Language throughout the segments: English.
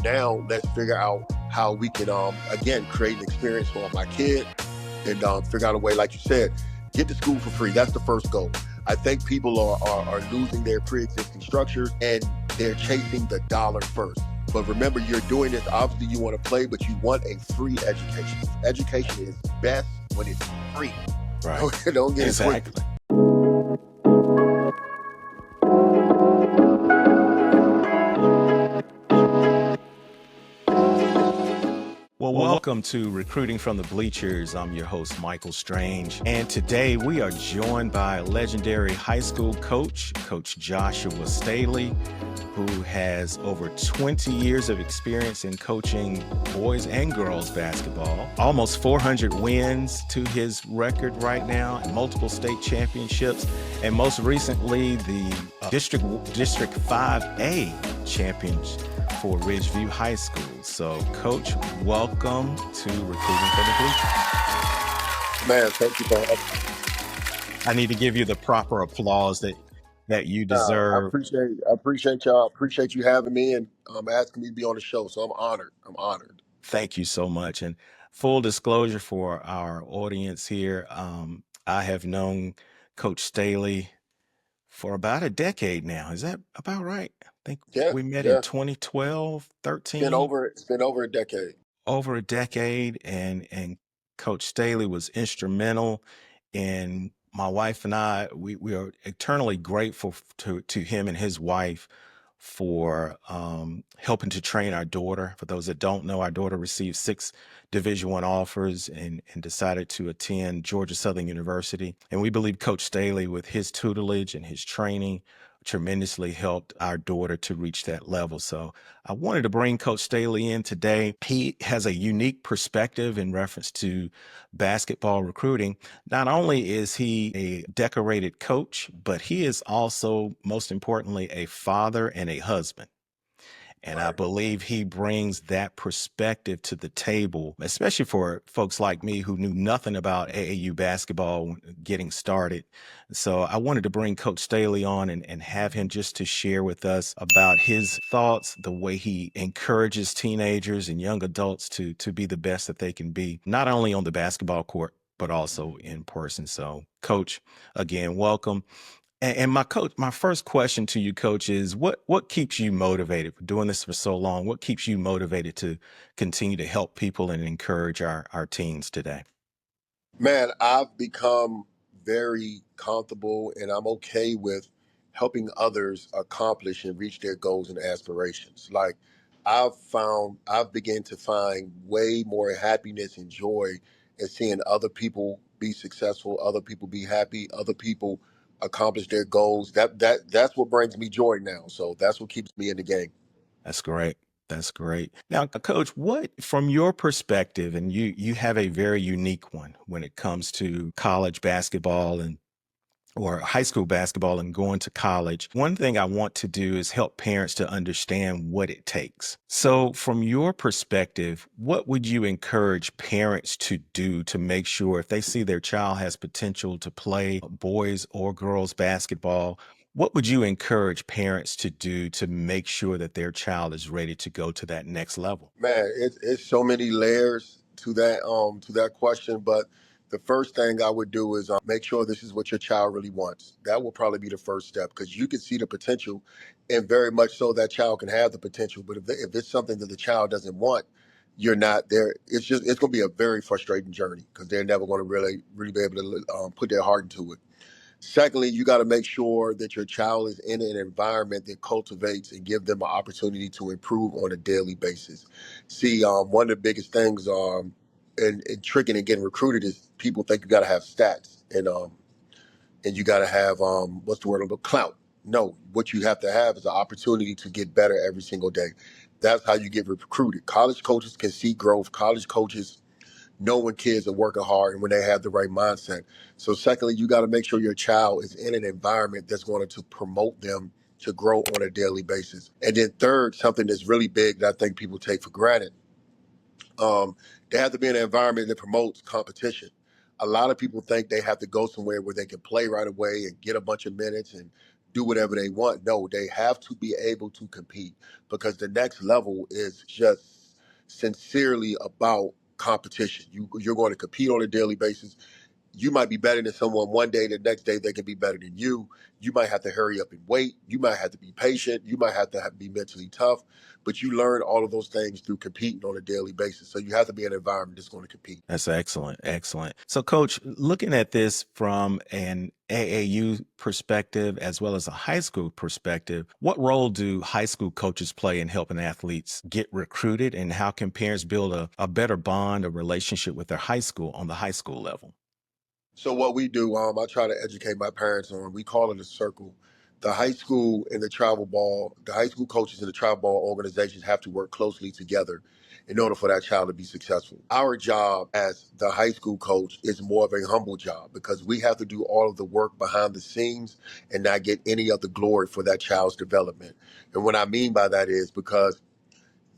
Now let's figure out how we can, again, create an experience for my kid and figure out a way, like you said, get to school for free. That's the first goal. I think people are losing their pre-existing structures and they're chasing the dollar first. But remember, you're doing this, obviously you want to play, but you want a free education. Education is best when it's free. Right. Don't get Exactly. it quick. Well, welcome to Recruiting from the Bleachers. I'm your host, Michael Strange. And today we are joined by legendary high school coach, Coach Joshua Staley, who has over 20 years of experience in coaching boys and girls basketball, almost 400 wins to his record right now, and multiple state championships, and most recently the District 5A champions for Ridgeview High School. So, Coach, welcome to Recruiting from the Bleachers. Man, thank you for having me. I need to give you the proper applause that you deserve. I appreciate y'all. I appreciate you having me and asking me to be on the show. So I'm honored. Thank you so much. And full disclosure for our audience here, I have known Coach Staley for about a decade now. Is that about right? I think we met in 2012, 13. It's been over a decade. Over a decade, and Coach Staley was instrumental in my wife and I. We are eternally grateful to him and his wife for helping to train our daughter. For those that don't know, our daughter received 6 Division I offers and decided to attend Georgia Southern University. And we believe Coach Staley, with his tutelage and his training, tremendously helped our daughter to reach that level. So I wanted to bring Coach Staley in today. He has a unique perspective in reference to basketball recruiting. Not only is he a decorated coach, but he is also, most importantly, a father and a husband. And I believe he brings that perspective to the table, especially for folks like me who knew nothing about AAU basketball getting started. So I wanted to bring Coach Staley on and have him just to share with us about his thoughts, the way he encourages teenagers and young adults to be the best that they can be, not only on the basketball court, but also in person. So, Coach, again, welcome. And my first question to you, Coach, is what keeps you motivated for doing this for so long? What keeps you motivated to continue to help people and encourage our teens today? Man, I've become very comfortable and I'm okay with helping others accomplish and reach their goals and aspirations. Like I've begun to find way more happiness and joy in seeing other people be successful, other people be happy, other people accomplish their goals. That's what brings me joy now. So that's what keeps me in the game. That's great. That's great. Now, Coach, what, from your perspective, and you have a very unique one when it comes to college basketball or high school basketball and going to college. One thing I want to do is help parents to understand what it takes. So from your perspective, what would you encourage parents to do to make sure if they see their child has potential to play boys or girls basketball, what would you encourage parents to do to make sure that their child is ready to go to that next level? Man, it's so many layers to that question, but the first thing I would do is make sure this is what your child really wants. That will probably be the first step because you can see the potential, and very much so that child can have the potential. But if it's something that the child doesn't want, you're not there. It's going to be a very frustrating journey because they're never going to really be able to put their heart into it. Secondly, you got to make sure that your child is in an environment that cultivates and give them an opportunity to improve on a daily basis. See, one of the biggest things in tricking and getting recruited is people think you got to have stats and you got to have what's the word, clout. No, what you have to have is an opportunity to get better every single day. That's how you get recruited. College coaches can see growth. College coaches know when kids are working hard and when they have the right mindset. So secondly, you got to make sure your child is in an environment that's going to promote them to grow on a daily basis. And then third, something that's really big that I think people take for granted, they have to be in an environment that promotes competition. A lot of people think they have to go somewhere where they can play right away and get a bunch of minutes and do whatever they want. No, they have to be able to compete, because the next level is just sincerely about competition. You're going to compete on a daily basis. You might be better than someone one day, the next day they can be better than you. You might have to hurry up and wait. You might have to be patient. You might have to be mentally tough. But you learn all of those things through competing on a daily basis. So you have to be in an environment that's going to compete. That's excellent. Excellent. So, Coach, looking at this from an AAU perspective as well as a high school perspective, what role do high school coaches play in helping athletes get recruited, and how can parents build a better bond, a relationship with their high school on the high school level? So what we do, I try to educate my parents on. We call it a circle. The high school and the high school coaches and the travel ball organizations have to work closely together in order for that child to be successful. Our job as the high school coach is more of a humble job, because we have to do all of the work behind the scenes and not get any of the glory for that child's development. And what I mean by that is, because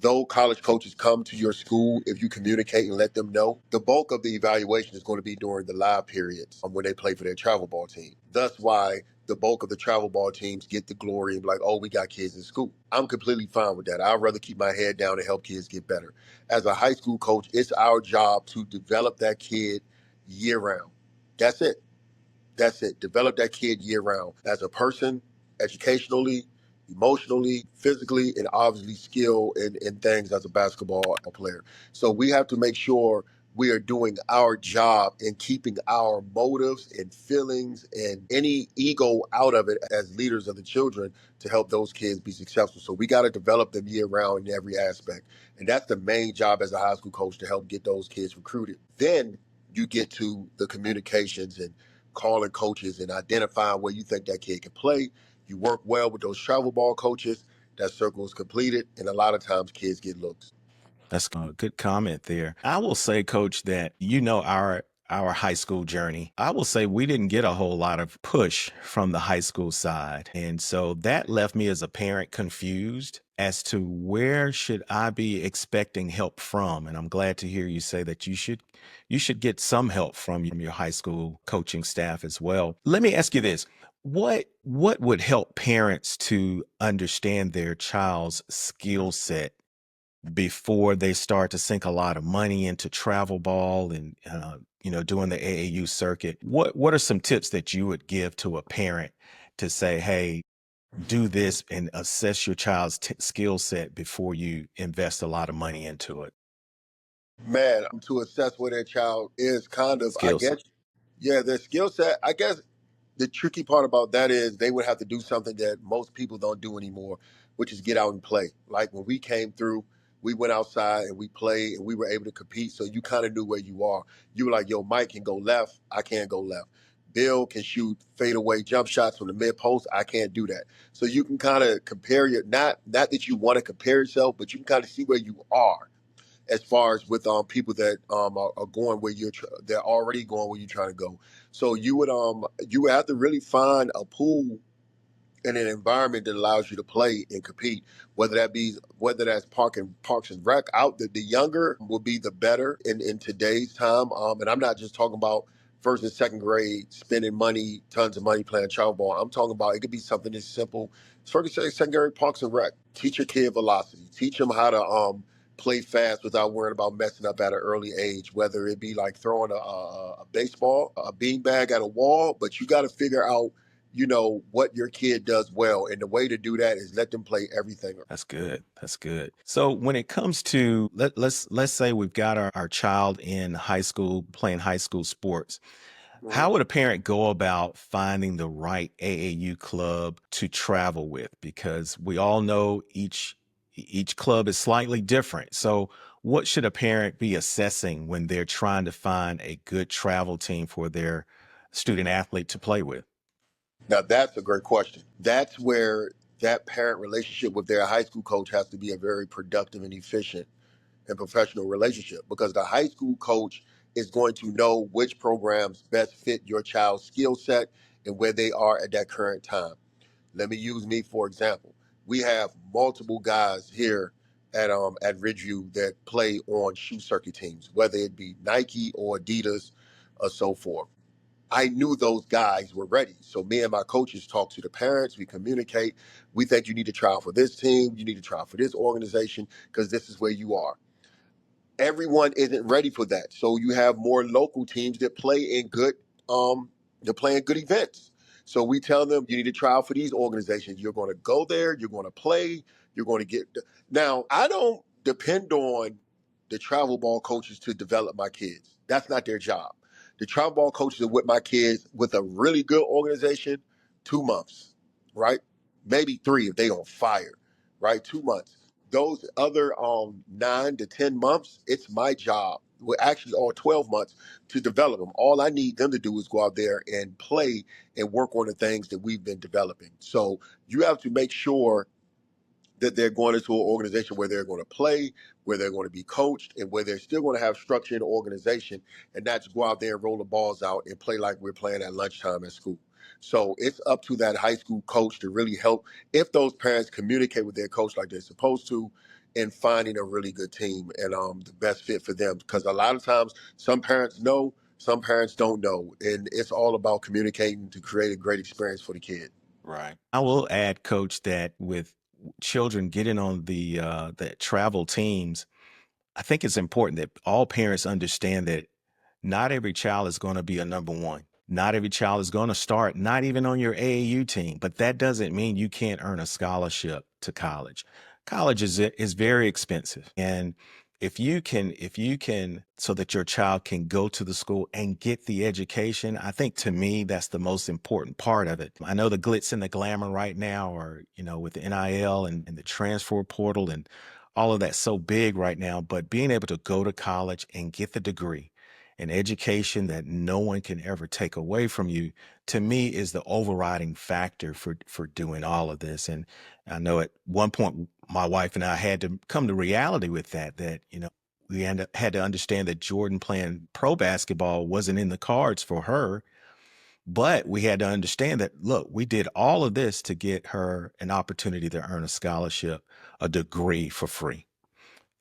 though college coaches come to your school, if you communicate and let them know, the bulk of the evaluation is going to be during the live periods when they play for their travel ball team. Thus why the bulk of the travel ball teams get the glory and be like, oh, we got kids in school. I'm completely fine with that. I'd rather keep my head down and help kids get better. As a high school coach, it's our job to develop that kid year round. That's it. That's it. Develop that kid year round as a person, educationally, emotionally, physically, and obviously skill in things as a basketball player. So we have to make sure we are doing our job in keeping our motives and feelings and any ego out of it as leaders of the children to help those kids be successful. So we got to develop them year round in every aspect. And that's the main job as a high school coach, to help get those kids recruited. Then you get to the communications and calling coaches and identifying where you think that kid can play. You work well with those travel ball coaches. That circle is completed, and a lot of times kids get looks. That's a good comment there. I will say, Coach, that our high school journey, I will say we didn't get a whole lot of push from the high school side. And so that left me as a parent confused as to where should I be expecting help from. And I'm glad to hear you say that you should get some help from your high school coaching staff as well. Let me ask you this. What would help parents to understand their child's skill set before they start to sink a lot of money into travel ball and doing the AAU circuit? What are some tips that you would give to a parent to say, hey, do this and assess your child's skill set before you invest a lot of money into it? Man, to assess where their child is, kind of, I Skills. guess, yeah, their skill set. I guess the tricky part about that is they would have to do something that most people don't do anymore, which is get out and play. Like when we came through, we went outside and we played and we were able to compete. So you kind of knew where you are. You were like, yo, Mike can go left. I can't go left. Bill can shoot fadeaway jump shots from the mid post. I can't do that. So you can kind of compare not that you want to compare yourself, but you can kind of see where you are as far as with people that are going where they're already going where you're trying to go. So you would have to really find a pool in an environment that allows you to play and compete, whether that's parks and rec. Out the younger will be the better in today's time. And I'm not just talking about first and second grade spending money, tons of money playing travel ball. I'm talking about it could be something as simple as first and second grade parks and rec. Teach your kid velocity. Teach them how to play fast without worrying about messing up at an early age, whether it be like throwing a baseball, a beanbag at a wall, but you got to figure out what your kid does well, and the way to do that is let them play everything. That's good. That's good. So when it comes to let's say we've got our child in high school playing high school sports. Mhm. How would a parent go about finding the right AAU club to travel with? Because we all know each club is slightly different. So what should a parent be assessing when they're trying to find a good travel team for their student athlete to play with? Now that's a great question. That's where that parent relationship with their high school coach has to be a very productive and efficient and professional relationship, because the high school coach is going to know which programs best fit your child's skill set and where they are at that current time. Let me use me for example. We have multiple guys here at Ridgeview that play on shoe circuit teams, whether it be Nike or Adidas or so forth. I knew those guys were ready. So me and my coaches talk to the parents, we communicate. We think you need to try out for this team, you need to try out for this organization because this is where you are. Everyone isn't ready for that. So you have more local teams that play in good they're playing good events. So we tell them you need to try out for these organizations. You're going to go there, you're going to play, you're going to get now, I don't depend on the travel ball coaches to develop my kids. That's not their job. The travel ball coaches are with my kids with a really good organization, 2 months, right? Maybe three if they on fire, right? 2 months. Those other 9 to 10 months, it's my job. Well, actually, all 12 months to develop them. All I need them to do is go out there and play and work on the things that we've been developing. So you have to make sure that they're going into an organization where they're going to play, where they're going to be coached, and where they're still going to have structure in the organization, and not just go out there and roll the balls out and play like we're playing at lunchtime at school. So it's up to that high school coach to really help if those parents communicate with their coach like they're supposed to in finding a really good team and the best fit for them. Because a lot of times some parents know, some parents don't know. And it's all about communicating to create a great experience for the kid. Right. I will add, Coach, that with children getting on the travel teams, I think it's important that all parents understand that not every child is going to be a number one. Not every child is going to start, not even on your AAU team, but that doesn't mean you can't earn a scholarship to college. College is very expensive. And if you can so that your child can go to the school and get the education, I think to me that's the most important part of it. I know the glitz and the glamour right now are, with the NIL and the transfer portal and all of that's so big right now, but being able to go to college and get the degree, an education that no one can ever take away from you, to me is the overriding factor for doing all of this. And I know at one point my wife and I had to come to reality with that we had to understand that Jordan playing pro basketball wasn't in the cards for her, but we had to understand that, look, we did all of this to get her an opportunity to earn a scholarship, a degree for free.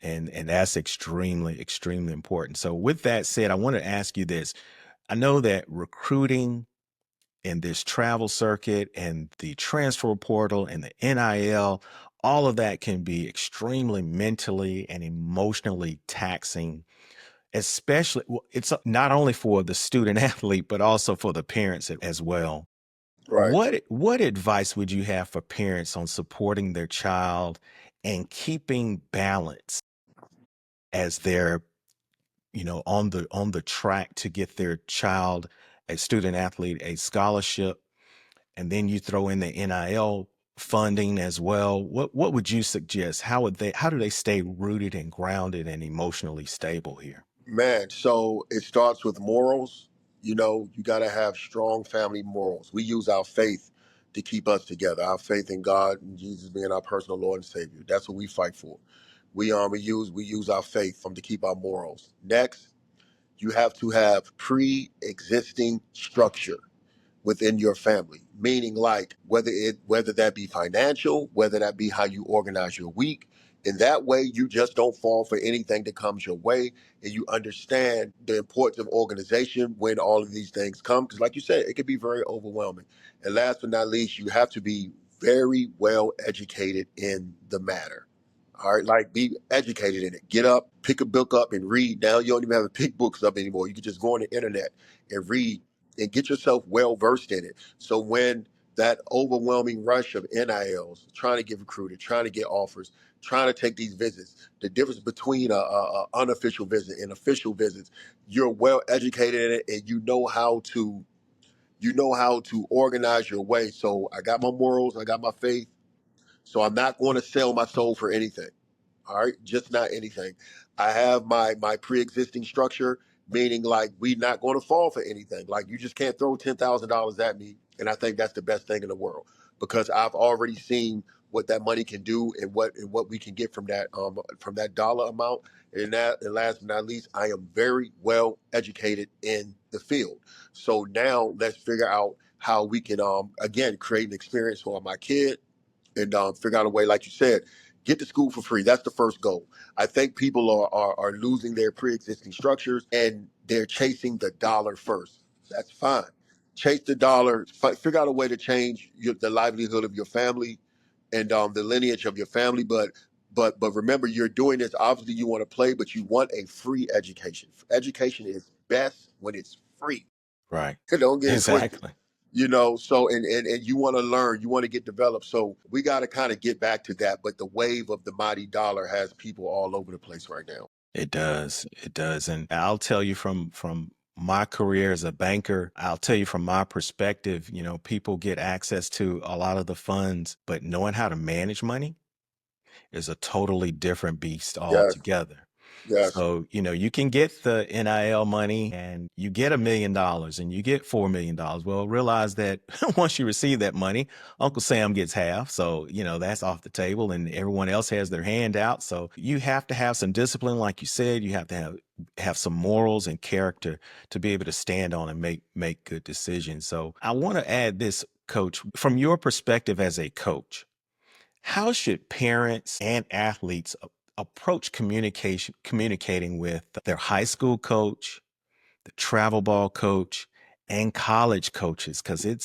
And that's extremely, extremely important. So with that said, I want to ask you this. I know that recruiting and this travel circuit and the transfer portal and the NIL, all of that can be extremely mentally and emotionally taxing, especially it's not only for the student athlete, but also for the parents as well. Right. What advice would you have for parents on supporting their child and keeping balance as they're on the track to get their child, a student athlete, a scholarship, and then you throw in the NIL funding as well? What would you suggest? How do they stay rooted and grounded and emotionally stable here? Man, so it starts with morals. You got to have strong family morals. We use our faith to keep us together. Our faith in God and Jesus being our personal Lord and Savior. That's what we fight for. We use our faith to keep our morals. Next, you have to have pre-existing structure within your family, meaning like whether that be financial, whether that be how you organize your week. In that way, you just don't fall for anything that comes your way, and you understand the importance of organization when all of these things come. Because, like you said, it can be very overwhelming. And last but not least, you have to be very well educated in the matter. All right, like be educated in it. Get up, pick a book up, and read. Now you don't even have to pick books up anymore. You can just go on the internet and read and get yourself well versed in it. So when that overwhelming rush of NILs, trying to get recruited, trying to get offers, trying to take these visits, the difference between a unofficial visit and official visits, you're well educated in it and you know how to organize your way. So I got my morals, I got my faith. So I'm not going to sell my soul for anything. All right, just not anything. I have my pre-existing structure, meaning like we not going to fall for anything. Like you just can't throw $10,000 at me, and I think that's the best thing in the world because I've already seen what that money can do and what we can get from that dollar amount. And last but not least, I am very well educated in the field. So now let's figure out how we can again create an experience for my kid and figure out a way, like you said, get to school for free. That's the first goal. I think people are losing their pre-existing structures and they're chasing the dollar first. That's fine. chase the dollar, figure out a way to change the livelihood of your family and the lineage of your family. But remember, you're doing this. Obviously, you want to play, but you want a free education. Education is best when it's free. Right. Don't get it twisted. Exactly. So and you want to learn, you want to get developed. So we got to kind of get back to that. But the wave of the mighty dollar has people all over the place right now. It does. It does. And I'll tell you from my career as a banker, I'll tell you from my perspective, people get access to a lot of the funds, but knowing how to manage money is a totally different beast Yes, altogether. yes. So, you can get the NIL money and you get $1 million and you get $4 million. Well, realize that once you receive that money, Uncle Sam gets half. So, that's off the table and everyone else has their hand out. So you have to have some discipline. Like you said, you have to have some morals and character to be able to stand on and make good decisions. So I want to add this, Coach, from your perspective as a coach. How should parents and athletes approach communicating with their high school coach, the travel ball coach, and college coaches? Because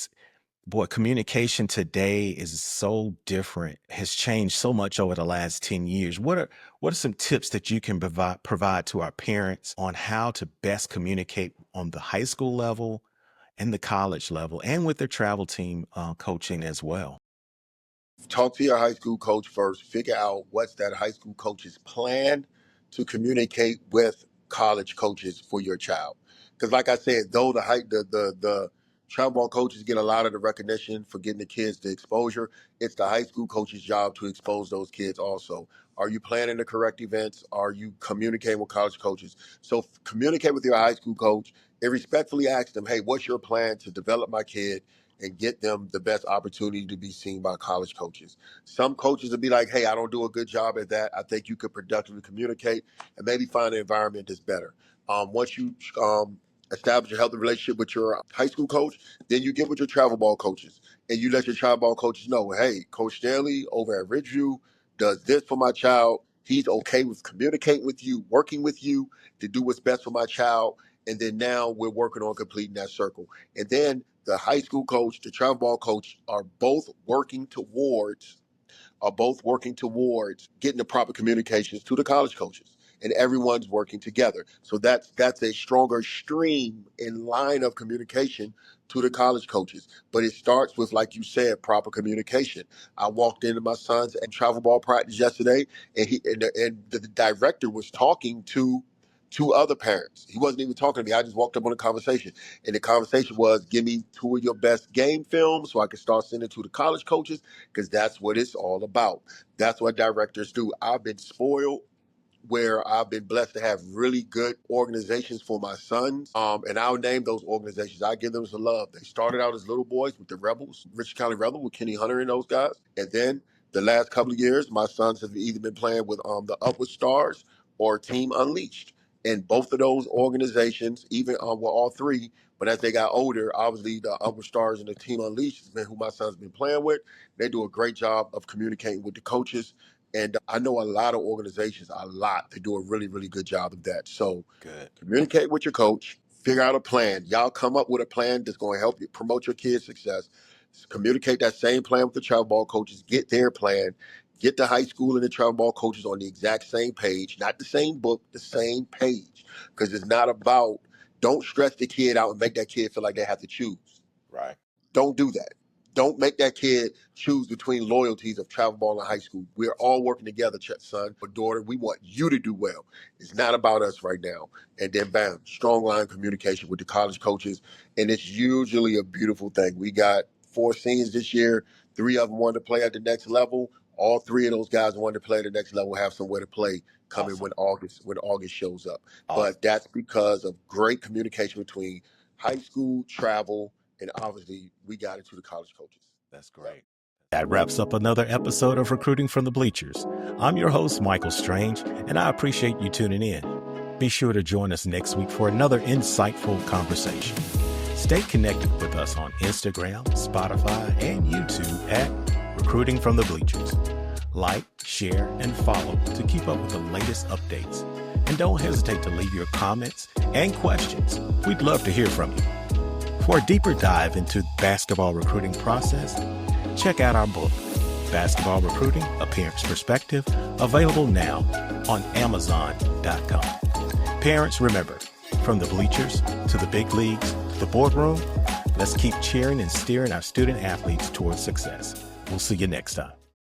communication today is so different, has changed so much over the last 10 years. What are some tips that you can provide to our parents on how to best communicate on the high school level and the college level and with their travel team coaching as well? Talk to your high school coach first. Figure out what's that high school coach's plan to communicate with college coaches for your child. Because, like I said, though the travel ball coaches get a lot of the recognition for getting the kids the exposure, it's the high school coach's job to expose those kids also. Are you planning the correct events? Are you communicating with college coaches? So communicate with your high school coach and respectfully ask them, hey, what's your plan to develop my kid and get them the best opportunity to be seen by college coaches? Some coaches will be like, hey, I don't do a good job at that. I think you could productively communicate and maybe find an environment that's better. Once you establish a healthy relationship with your high school coach, then you get with your travel ball coaches and you let your travel ball coaches know, hey, Coach Staley over at Ridgeview does this for my child. He's okay with communicating with you, working with you to do what's best for my child. And then now we're working on completing that circle. And then the high school coach, the travel ball coach are both working towards getting the proper communications to the college coaches, and everyone's working together. So that's a stronger stream in line of communication to the college coaches. But it starts with, like you said, proper communication. I walked into my son's travel ball practice yesterday, and the director was talking to two other parents. He wasn't even talking to me. I just walked up on a conversation. And the conversation was, give me two of your best game films so I can start sending it to the college coaches, because that's what it's all about. That's what directors do. I've been spoiled where I've been blessed to have really good organizations for my sons. And I'll name those organizations. I give them some love. They started out as little boys with the Rebels, Richard County Rebel with Kenny Hunter and those guys. And then the last couple of years, my sons have either been playing with the Upward Stars or Team Unleashed. And both of those organizations, even well, all three, but as they got older, obviously the Upward Stars and the Team Unleashed has been who my son's been playing with. They do a great job of communicating with the coaches. And I know a lot of organizations, they do a really, really good job of that. So Good. communicate with your coach, figure out a plan. Y'all come up with a plan that's going to help you promote your kids' success. Communicate that same plan with the travel ball coaches, get their plan, get the high school and the travel ball coaches on the exact same page, not the same book, the same page. Because it's not about, don't stress the kid out and make that kid feel like they have to choose. Right. Don't do that. Don't make that kid choose between loyalties of travel ball and high school. We're all working together, son or daughter. We want you to do well. It's not about us right now. And then bam, strong line communication with the college coaches. And it's usually a beautiful thing. We got 4 seniors this year. 3 of them wanted to play at the next level. All 3 of those guys wanted to play at the next level, have somewhere to play coming Awesome. when August shows up. Awesome. But that's because of great communication between high school, travel, and obviously, we got it to the college coaches. That's great. That wraps up another episode of Recruiting from the Bleachers. I'm your host, Michael Strange, and I appreciate you tuning in. Be sure to join us next week for another insightful conversation. Stay connected with us on Instagram, Spotify, and YouTube at Recruiting from the Bleachers. Like, share, and follow to keep up with the latest updates. And don't hesitate to leave your comments and questions. We'd love to hear from you. For a deeper dive into basketball recruiting process, check out our book, Basketball Recruiting, A Parent's Perspective, available now on Amazon.com. Parents, remember, from the bleachers to the big leagues to the boardroom, let's keep cheering and steering our student athletes towards success. We'll see you next time.